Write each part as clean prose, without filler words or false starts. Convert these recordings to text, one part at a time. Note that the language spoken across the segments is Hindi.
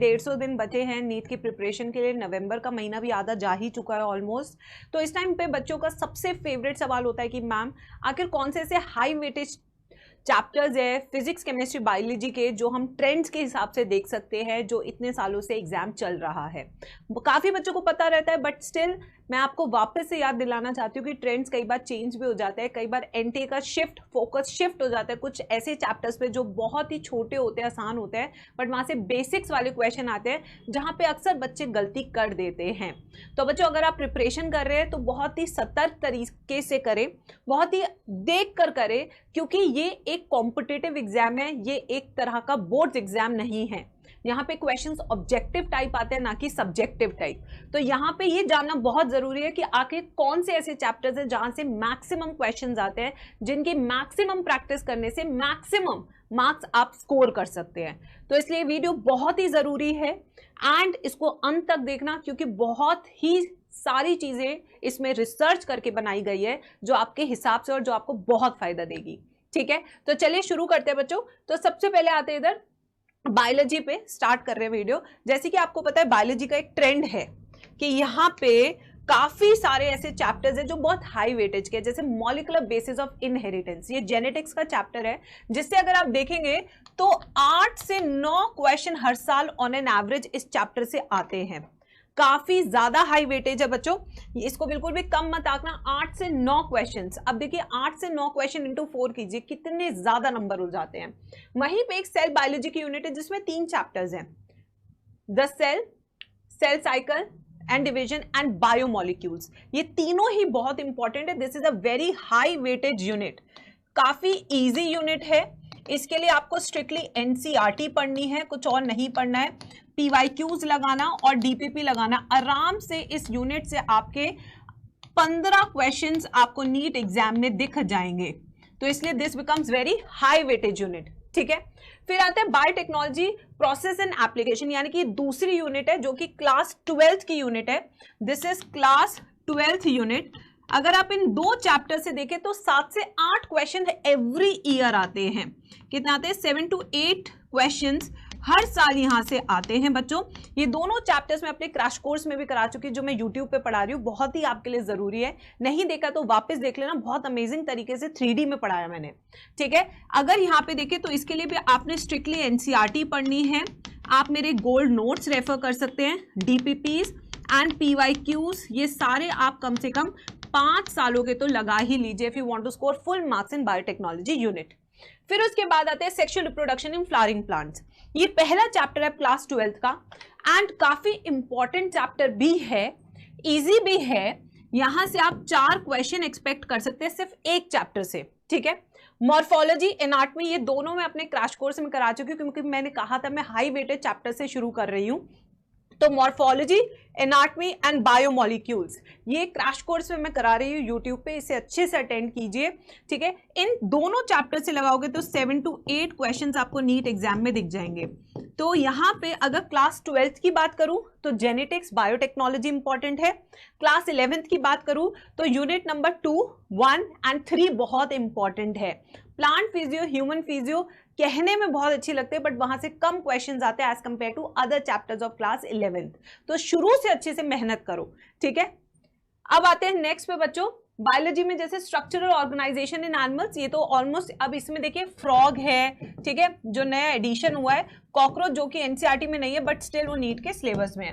150 दिन बचे हैं नीट की प्रिपरेशन के लिए। नवंबर का महीना भी आधा जा ही चुका है ऑलमोस्ट। तो इस टाइम पे बच्चों का सबसे फेवरेट सवाल होता है कि मैम आखिर कौन से ऐसे हाई वेटेज चैप्टर्स है फिजिक्स केमिस्ट्री बायोलॉजी के जो हम ट्रेंड्स के हिसाब से देख सकते हैं, जो इतने सालों से एग्जाम चल रहा है। काफ़ी बच्चों को पता रहता है, बट स्टिल मैं आपको वापस से याद दिलाना चाहती हूँ कि ट्रेंड्स कई बार चेंज भी हो जाते हैं, कई बार एनटीए का फोकस शिफ्ट हो जाता है कुछ ऐसे चैप्टर्स पे जो बहुत ही छोटे होते हैं, आसान होते हैं, बट वहाँ से बेसिक्स वाले क्वेश्चन आते हैं जहाँ पे अक्सर बच्चे गलती कर देते हैं। तो बच्चों अगर आप प्रिपरेशन कर रहे हैं तो बहुत ही सतर्क तरीके से करें, बहुत ही देख कर करें, क्योंकि ये एक कॉम्पिटिटिव एग्जाम है, ये एक तरह का बोर्ड एग्जाम नहीं है। यहाँ पे क्वेश्चंस ऑब्जेक्टिव टाइप आते हैं, ना कि सब्जेक्टिव टाइप। तो यहाँ पे ये जानना बहुत जरूरी है कि आखिर कौन से ऐसे चैप्टर्स हैं जहां से मैक्सिमम क्वेश्चंस आते हैं, जिनकी मैक्सिमम प्रैक्टिस करने से मैक्सिमम मार्क्स आप स्कोर कर सकते हैं। तो इसलिए वीडियो बहुत ही जरूरी है एंड इसको अंत तक देखना, क्योंकि बहुत ही सारी चीजें इसमें रिसर्च करके बनाई गई है जो आपके हिसाब से और जो आपको बहुत फायदा देगी। ठीक है, तो चलिए शुरू करते हैं बच्चों। तो सबसे पहले आते हैं इधर बायोलॉजी पे, स्टार्ट कर रहे हैं वीडियो। जैसे कि आपको पता है बायोलॉजी का एक ट्रेंड है कि यहाँ पे काफी सारे ऐसे चैप्टर्स हैं जो बहुत हाई वेटेज के, जैसे मॉलिक्यूलर बेसिस ऑफ इनहेरिटेंस, ये जेनेटिक्स का चैप्टर है, जिससे अगर आप देखेंगे तो 8 से 9 क्वेश्चन हर साल ऑन एन एवरेज इस चैप्टर से आते हैं। काफी ज्यादा हाई वेटेज है बच्चों, इसको बिल्कुल भी कम मत आंकना। 8 से 9 क्वेश्चंस, अब देखिए 8 से 9 क्वेश्चन इंटू 4 कीजिए, कितने ज्यादा नंबर हो जाते हैं। वहीं पे एक सेल बायोलॉजी की यूनिट है जिसमें 3 चैप्टर्स हैं, the cell, cell cycle and division and biomolecules. ये तीनों ही बहुत इंपॉर्टेंट है। This is a very high weightage unit, काफी इजी यूनिट है। इसके लिए आपको स्ट्रिक्टली एनसीईआरटी पढ़नी है, कुछ और नहीं पढ़ना है। पीवाईक्यूज लगाना और डीपीपी लगाना, आराम से इस यूनिट से आपके 15 क्वेश्चंस आपको नीट एग्जाम में दिख जाएंगे। तो इसलिए this becomes very high weightage unit. ठीक है, फिर आते हैं बायोटेक्नोलॉजी प्रोसेस एंड एप्लीकेशन, यानी कि दूसरी यूनिट है जो कि क्लास 12th की यूनिट है। This is class 12th unit. अगर आप इन 2 चैप्टर से देखें तो 7 से 8 क्वेश्चन एवरी ईयर आते हैं। कितने आते हैं? 7 to 8 क्वेश्चंस हर साल यहां से आते हैं बच्चों। ये दोनों चैप्टर्स मैं अपने क्रैश कोर्स में भी करा चुकी हूँ, जो मैं यूट्यूब पे पढ़ा रही हूँ, बहुत ही आपके लिए जरूरी है। नहीं देखा तो वापस देख लेना, बहुत अमेजिंग तरीके से 3D में पढ़ाया मैंने। ठीक है, अगर यहाँ पे देखें तो इसके लिए भी आपने स्ट्रिक्टली एनसीईआरटी पढ़नी है। आप मेरे गोल्ड नोट्स रेफर कर सकते हैं, डीपीपीज एंड पीवाईक्यूज, ये सारे आप कम से कम 5 सालों के तो लगा ही लीजिए if you want to score full marks in biotechnology unit. फिर उसके बाद आते हैं sexual reproduction in flowering plants. ये पहला चैप्टर है क्लास 12th का एंड काफी इंपॉर्टेंट चैप्टर भी है, इजी भी है। यहां से आप 4 क्वेश्चन एक्सपेक्ट कर सकते हैं सिर्फ एक चैप्टर से। ठीक है, मॉर्फोलॉजी, एनाटॉमी, ये दोनों मैं अपने क्रैश कोर्स में करा चुकी हूँ, क्योंकि मैंने कहा था मैं हाई वेटेड चैप्टर से शुरू कर रही हूँ। तो मॉर्फोलॉजी, एनाटॉमी एंड बायोमोलिक्यूल्स, ये क्रैश कोर्स में मैं करा रही हूँ यूट्यूब पे, इसे अच्छे से अटेंड कीजिए। ठीक है, इन दोनों चैप्टर से लगाओगे तो 7 to 8 क्वेश्चंस आपको नीट एग्जाम में दिख जाएंगे। तो यहाँ पे अगर क्लास 12th की बात करूं तो जेनेटिक्स, बायोटेक्नोलॉजी इंपॉर्टेंट है। क्लास 11th की बात करूं तो यूनिट नंबर 2, 1 एंड 3 बहुत इंपॉर्टेंट है। प्लांट फिजियो, ह्यूमन फिजियो कहने में बहुत अच्छी लगती है, बट वहां से कम क्वेश्चंस आते हैं as compare to other chapters of class 11th। तो शुरू से अच्छे से मेहनत करो। ठीक है, अब आते हैं नेक्स्ट पे बच्चों, बायोलॉजी में जैसे स्ट्रक्चरल ऑर्गेनाइजेशन इन एनिमल्स, ये तो ऑलमोस्ट, अब इसमें देखिए फ्रॉग है, ठीक है, जो नया एडिशन हुआ है, कॉकरोच जो कि एनसीईआरटी में नहीं है बट स्टिल वो नीट के सिलेबस में है।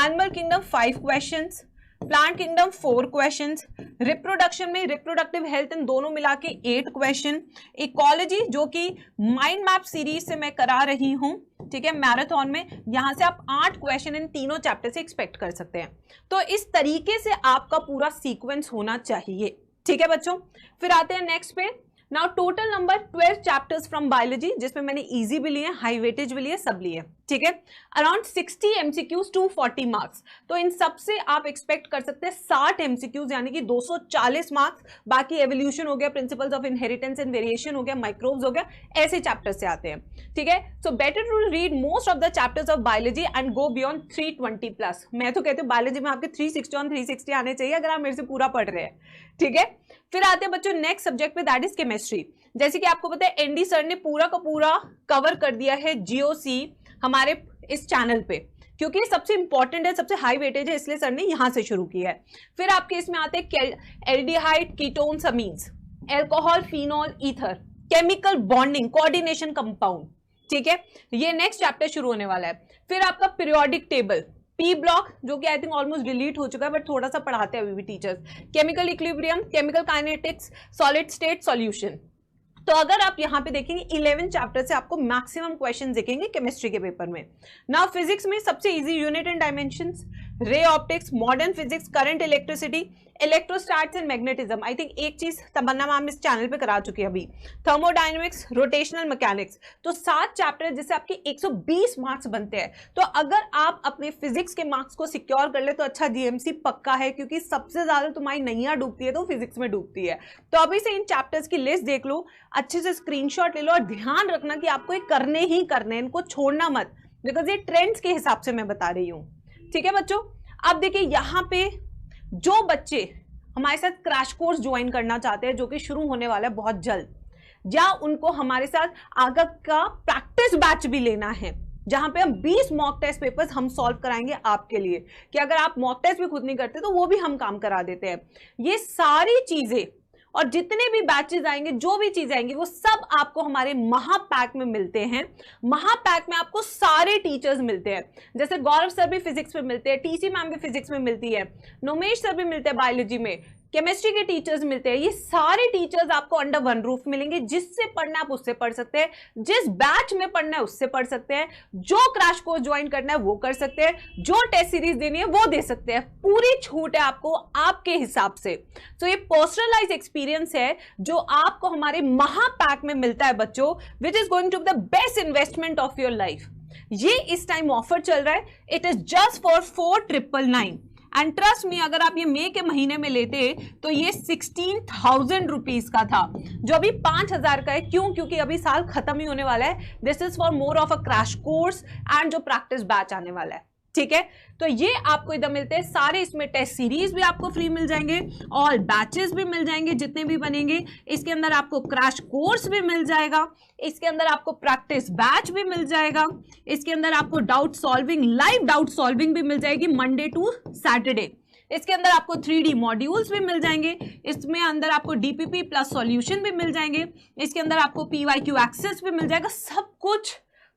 Animal kingdom 5 questions, plant kingdom 4 questions, reproduction में रिप्रोडक्टिव हेल्थ इन दोनों मिला के 8 क्वेश्चन, इकोलॉजी जो कि माइंड मैप सीरीज से मैं करा रही हूं, ठीक है, मैराथन में, यहां से आप 8 क्वेश्चन इन तीनों चैप्टर से एक्सपेक्ट कर सकते हैं। तो इस तरीके से आपका पूरा सीक्वेंस होना चाहिए। ठीक है बच्चों, फिर आते हैं नेक्स्ट पे। Now total number 12 chapters from biology, जिसमें मैंने इजी भी लिए, हाई वेटेज भी लिए, सब लिए। ठीक है, अराउंड 60 एमसीक्यूज, 240 मार्क्स। तो इन सब से आप एक्सपेक्ट कर सकते हैं 60 एमसीक्यूज, यानी कि 240 मार्क्स। बाकी एवोल्यूशन हो गया, principles of inheritance and variation हो गया, माइक्रोब्स हो गया, ऐसे चैप्टर से आते हैं। ठीक है, so better to read most of the chapters of biology and go beyond 320 plus. मैं तो कहती हूँ बायोलॉजी में आपके 360 on 360 आने चाहिए अगर आप मेरे से पूरा पढ़ रहे हैं। ठीक है, फिर आते हैं बच्चों नेक्स्ट सब्जेक्ट पे, दैट इज केमिस्ट्री। जैसे कि आपको पता है एनडी सर ने पूरा का पूरा कवर कर दिया है जीओसी, हमारे इस चैनल पे, क्योंकि सबसे इंपॉर्टेंट है, सबसे हाई वेटेज है, इसलिए सर ने यहां से शुरू किया है। फिर आपके इसमें आते हैं aldehyde, ketones, amines, alcohol, phenol, ether, chemical bonding, coordination compound, ठीक है, ये नेक्स्ट चैप्टर शुरू होने वाला है। फिर आपका पीरियोडिक टेबल, पी ब्लॉक, जो कि आई थिंक ऑलमोस्ट डिलीट हो चुका है, बट थोड़ा सा पढ़ाते हैं अभी भी teachers, chemical equilibrium, chemical kinetics, solid state solution. तो अगर आप यहाँ पे देखेंगे 11 चैप्टर से आपको मैक्सिमम क्वेश्चन दिखेंगे केमिस्ट्री के पेपर में। नाउ फिजिक्स में सबसे easy unit and dimensions, ray optics, modern physics, current electricity, electrostatics and magnetism. I think एक चीज तमन्ना मैम इस चैनल पे करा चुकी है अभी, थर्मोडायनेमिक्स, रोटेशनल मैकेनिक्स। तो 7 चैप्टर जिससे आपके 120 मार्क्स बनते हैं। तो अगर आप अपने फिजिक्स के मार्क्स को सिक्योर कर ले तो अच्छा जीएमसी पक्का है, क्योंकि सबसे ज्यादा तुम्हारी नैया डूबती है तो फिजिक्स में डूबती है। तो अभी से इन चैप्टर्स की लिस्ट देख लो, अच्छे से स्क्रीनशॉट ले लो, और ध्यान रखना कि आपको ये करने ही करने, इनको छोड़ना मत, बिकॉज ये ट्रेंड्स के हिसाब से मैं बता रही हूं। ठीक है बच्चों, अब देखिए यहाँ पे जो बच्चे हमारे साथ क्रैश कोर्स ज्वाइन करना चाहते हैं, जो कि शुरू होने वाला है बहुत जल्द, या उनको हमारे साथ आगे का प्रैक्टिस बैच भी लेना है, जहां पे हम 20 मॉक टेस्ट पेपर्स हम सॉल्व कराएंगे आपके लिए, कि अगर आप मॉक टेस्ट भी खुद नहीं करते तो वो भी हम काम करा देते हैं। ये सारी चीजें और जितने भी बैचेस आएंगे, जो भी चीजें आएंगी, वो सब आपको हमारे महापैक में मिलते हैं। महापैक में आपको सारे टीचर्स मिलते हैं, जैसे गौरव सर भी फिजिक्स में मिलते हैं, टीसी मैम भी फिजिक्स में मिलती है, नोमेश सर भी मिलते हैं बायोलॉजी में, केमिस्ट्री के टीचर्स मिलते हैं। ये सारे टीचर्स आपको अंडर वन रूफ मिलेंगे। जिससे पढ़ना है आप उससे पढ़ सकते हैं, जिस बैच में पढ़ना है उससे पढ़ सकते हैं, जो क्रैश कोर्स ज्वाइन करना है वो कर सकते हैं, जो टेस्ट सीरीज देनी है वो दे सकते हैं। पूरी छूट है आपको आपके हिसाब से। तो ये पर्सनलाइज एक्सपीरियंस है जो आपको हमारे महापैक में मिलता है बच्चों, which is going to be the best investment of your life. ये इस टाइम ऑफर चल रहा है, it is just for 4999 and trust me, अगर आप ये मई के महीने में लेते तो ये 16,000 रुपीज का था, जो अभी 5,000 का है। क्यों? क्योंकि अभी साल खत्म ही होने वाला है। This is for more of a crash course and जो प्रैक्टिस बैच आने वाला है। ठीक है, तो ये आपको इधर मिलते हैं सारे। इसमें टेस्ट सीरीज भी आपको फ्री मिल जाएंगे, ऑल बैचेस भी मिल जाएंगे जितने भी बनेंगे। इसके अंदर आपको क्रैश कोर्स भी मिल जाएगा, इसके अंदर आपको प्रैक्टिस बैच भी मिल जाएगा, इसके अंदर आपको doubt solving, live doubt solving भी मिल जाएगी मंडे टू सैटरडे। इसके अंदर आपको 3D मॉड्यूल्स भी मिल जाएंगे, इसमें अंदर आपको DPP प्लस सॉल्यूशन भी मिल जाएंगे, इसके अंदर आपको PYQ एक्सेस भी मिल जाएगा। सब कुछ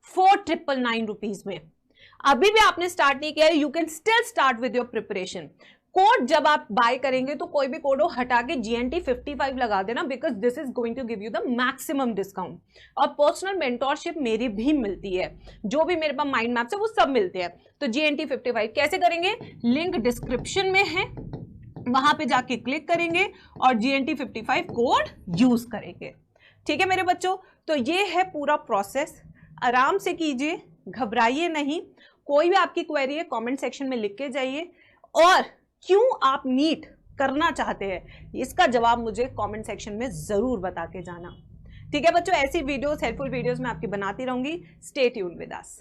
4999 रुपीज में। अभी भी आपने स्टार्ट नहीं किया है, you can still start with your preparation. Code जब आप बाय करेंगे तो कोई भी कोड हो हटा के GNT 55 लगा देना, because this is going to give you the maximum discount. और पर्सनल मेंटोरशिप मेरी भी मिलती है, जो भी मेरे पास माइंड मैप्स है वो सब मिलते हैं। तो GNT 55 कैसे करेंगे? लिंक डिस्क्रिप्शन में है, वहां पे जाके क्लिक करेंगे और GNT 55 कोड यूज करेंगे। ठीक है मेरे बच्चों, तो ये है पूरा प्रोसेस। आराम से कीजिए, घबराइए नहीं। कोई भी आपकी क्वेरी है कमेंट सेक्शन में लिख के जाइए, और क्यों आप नीट करना चाहते हैं इसका जवाब मुझे कमेंट सेक्शन में जरूर बता के जाना। ठीक है बच्चों, ऐसी वीडियोस, हेल्पफुल वीडियोस मैं आपकी बनाती रहूंगी। Stay tuned with us.